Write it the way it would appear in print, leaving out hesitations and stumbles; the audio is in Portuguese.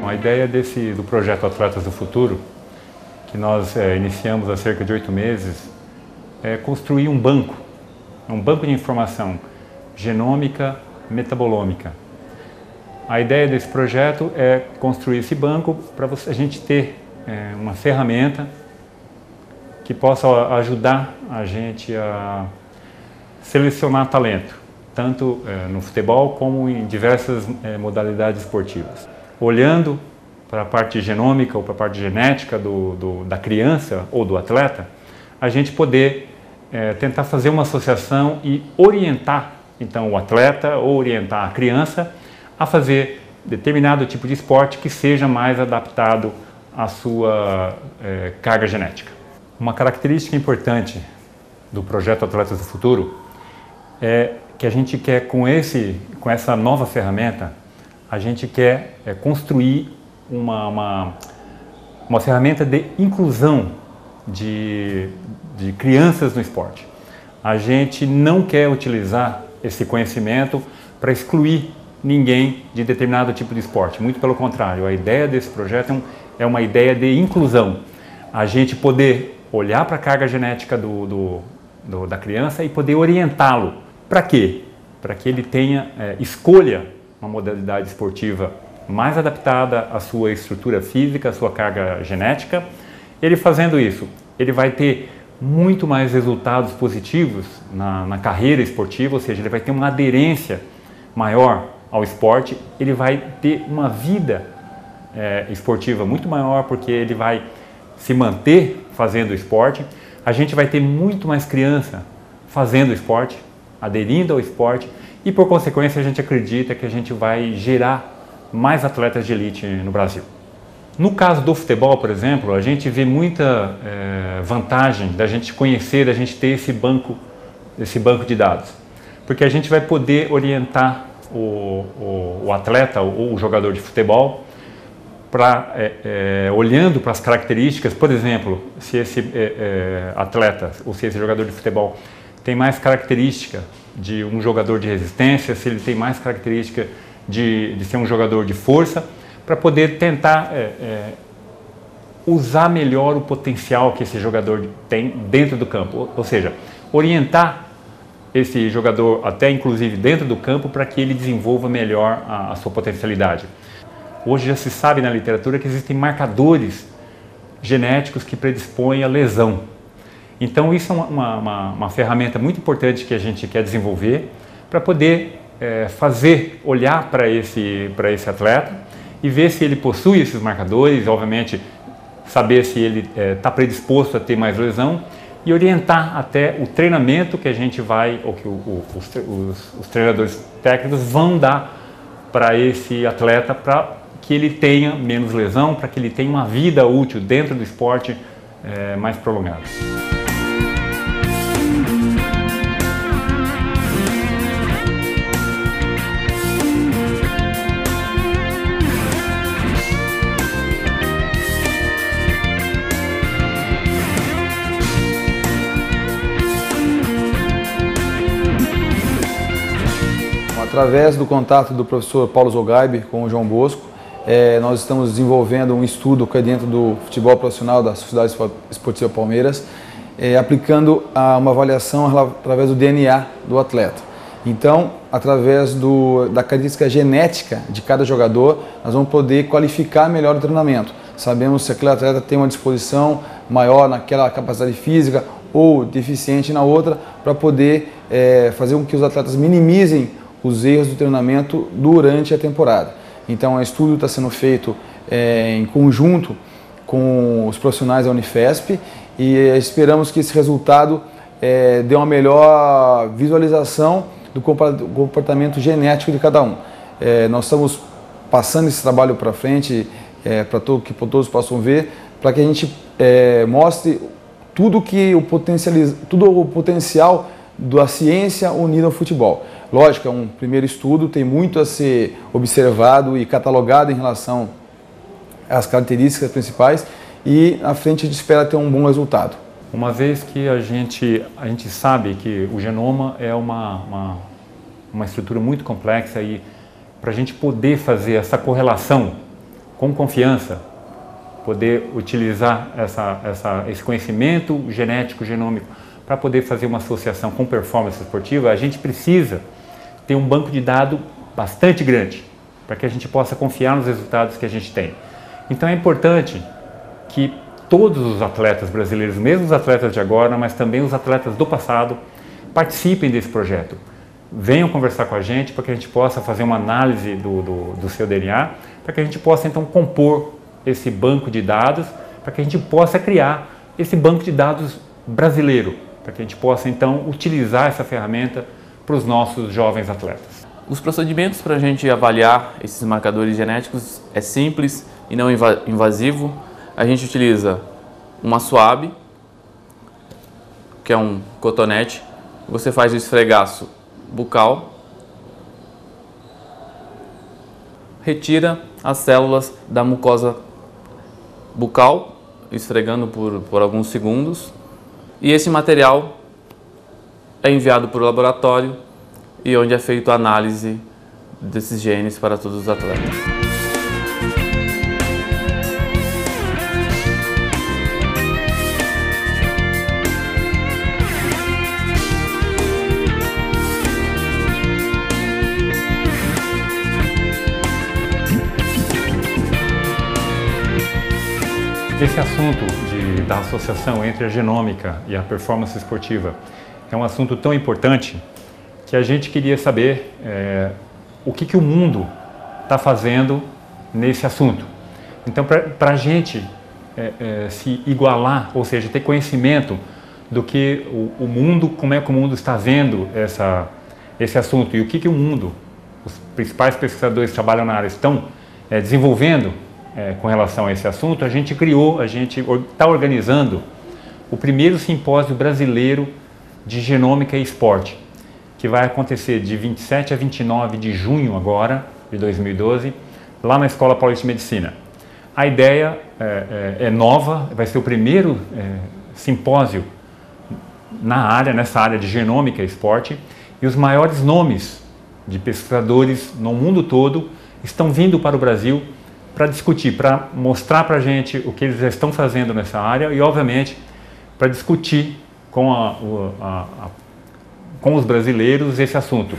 A ideia do projeto Atletas do Futuro, que nós iniciamos há cerca de 8 meses, é construir um banco de informação genômica, metabolômica. A ideia desse projeto é construir esse banco para a gente ter uma ferramenta que possa ajudar a gente a selecionar talento, tanto no futebol como em diversas modalidades esportivas. Olhando para a parte genômica ou para a parte genética da criança ou do atleta, a gente poder tentar fazer uma associação e orientar então o atleta ou orientar a criança a fazer determinado tipo de esporte que seja mais adaptado à sua carga genética. Uma característica importante do projeto Atletas do Futuro é que a gente quer, com essa nova ferramenta, a gente quer construir uma ferramenta de inclusão de crianças no esporte. A gente não quer utilizar esse conhecimento para excluir ninguém de determinado tipo de esporte. Muito pelo contrário, a ideia desse projeto é uma ideia de inclusão. A gente poder olhar para a carga genética da criança e poder orientá-lo. Para quê? Para que ele escolha uma modalidade esportiva mais adaptada à sua estrutura física, à sua carga genética. Ele fazendo isso, ele vai ter muito mais resultados positivos na carreira esportiva, ou seja, ele vai ter uma aderência maior ao esporte, ele vai ter uma vida esportiva muito maior, porque ele vai se manter fazendo esporte. A gente vai ter muito mais criança fazendo esporte, aderindo ao esporte, e por consequência a gente acredita que a gente vai gerar mais atletas de elite no Brasil. No caso do futebol, por exemplo, a gente vê muita vantagem da gente conhecer, da gente ter esse banco de dados, porque a gente vai poder orientar o atleta ou o jogador de futebol olhando para as características. Por exemplo, se esse atleta ou se esse jogador de futebol tem mais característica de um jogador de resistência, se ele tem mais característica de ser um jogador de força, para poder tentar usar melhor o potencial que esse jogador tem dentro do campo, ou seja, orientar esse jogador até inclusive dentro do campo para que ele desenvolva melhor a sua potencialidade. Hoje já se sabe na literatura que existem marcadores genéticos que predispõem à lesão. Então isso é uma ferramenta muito importante que a gente quer desenvolver para poder olhar para esse atleta e ver se ele possui esses marcadores, obviamente saber se ele está predisposto a ter mais lesão e orientar até o treinamento que a gente vai, ou que os treinadores técnicos vão dar para esse atleta para que ele tenha menos lesão, para que ele tenha uma vida útil dentro do esporte mais prolongada. Através do contato do professor Paulo Zogaibe com o João Bosco, nós estamos desenvolvendo um estudo que é dentro do futebol profissional da Sociedade Esportiva Palmeiras, aplicando uma avaliação através do DNA do atleta. Então, através da característica genética de cada jogador, nós vamos poder qualificar melhor o treinamento. Sabemos se aquele atleta tem uma disposição maior naquela capacidade física ou deficiente na outra, para poder fazer com que os atletas minimizem os erros do treinamento durante a temporada. Então, o estudo está sendo feito em conjunto com os profissionais da Unifesp e esperamos que esse resultado dê uma melhor visualização do comportamento genético de cada um. Nós estamos passando esse trabalho para frente para que todos possam ver, para que a gente mostre tudo o potencial da ciência unida ao futebol. Lógico, é um primeiro estudo, tem muito a ser observado e catalogado em relação às características principais e à frente a gente espera ter um bom resultado. uma vez que a gente sabe que o genoma é uma estrutura muito complexa e para a gente poder fazer essa correlação com confiança, poder utilizar esse conhecimento genético, genômico, para poder fazer uma associação com performance esportiva, a gente precisa ter um banco de dados bastante grande, para que a gente possa confiar nos resultados que a gente tem. Então é importante que todos os atletas brasileiros, mesmo os atletas de agora, mas também os atletas do passado, participem desse projeto. Venham conversar com a gente para que a gente possa fazer uma análise do seu DNA, para que a gente possa então compor esse banco de dados, para que a gente possa criar esse banco de dados brasileiro, para que a gente possa então utilizar essa ferramenta para os nossos jovens atletas. Os procedimentos para a gente avaliar esses marcadores genéticos é simples e não invasivo. A gente utiliza uma suave, que é um cotonete. Você faz o esfregaço bucal, retira as células da mucosa bucal, esfregando por alguns segundos, e esse material é enviado para o laboratório e onde é feita a análise desses genes para todos os atletas. Esse assunto da associação entre a genômica e a performance esportiva é um assunto tão importante que a gente queria saber o que o mundo está fazendo nesse assunto. Então, para a gente se igualar, ou seja, ter conhecimento do que o mundo, como é que o mundo está vendo esse assunto e o que o mundo, os principais pesquisadores que trabalham na área estão desenvolvendo com relação a esse assunto, a gente está organizando o primeiro simpósio brasileiro de genômica e esporte, que vai acontecer de 27 a 29 de junho agora, de 2012, lá na Escola Paulista de Medicina. A ideia é nova, vai ser o primeiro simpósio nessa área de genômica e esporte, e os maiores nomes de pesquisadores no mundo todo estão vindo para o Brasil para discutir, para mostrar para a gente o que eles já estão fazendo nessa área e, obviamente, para discutir com os brasileiros esse assunto.